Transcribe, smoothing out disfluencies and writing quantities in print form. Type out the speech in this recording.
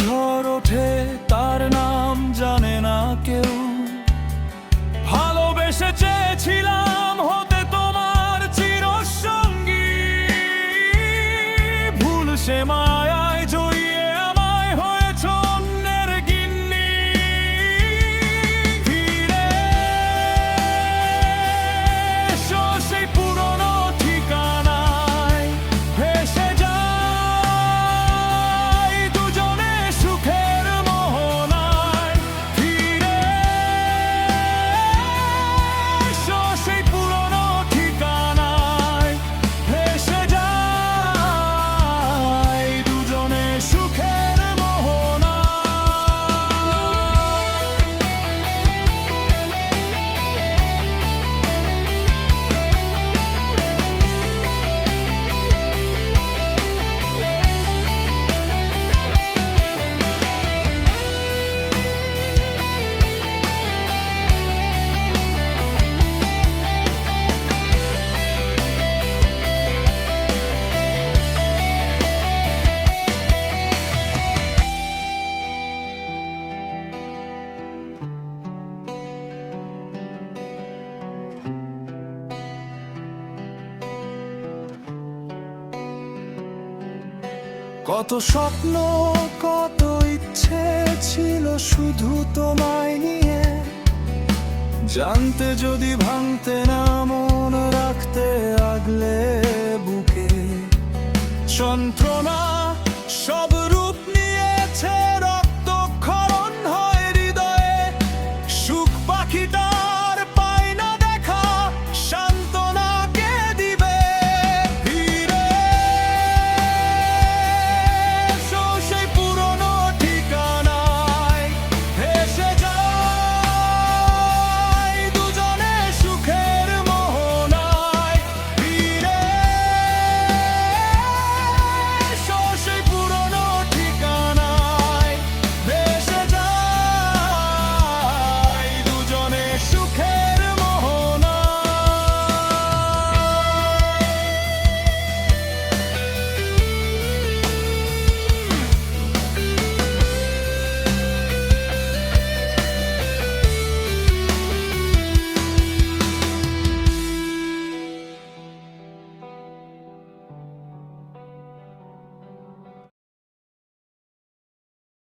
ঝড় ওঠে তার নাম জানে না কেউ। ভালোবেসে চেয়েছিলাম হতে তোমার চিরসঙ্গী, ভুল সে মায়ায় জড়িয়ে আমায় হয়েছ অন্যের গিন্নি। ফিরে এসো সেই পুরনো ঠিকানায়, ভেসে যাই দুজনে সুখের মোহনায়। ফিরে এসো সেই পুরনো ঠিকানায়, ভেসে যাই দুজনে সুখের কত স্বপ্ন কত ইচ্ছে ছিল শুধু তোমায় নিয়ে, জানতে যদি ভাঙতে না মন রাখতে আগলে বুকে। যন্ত্রণা সব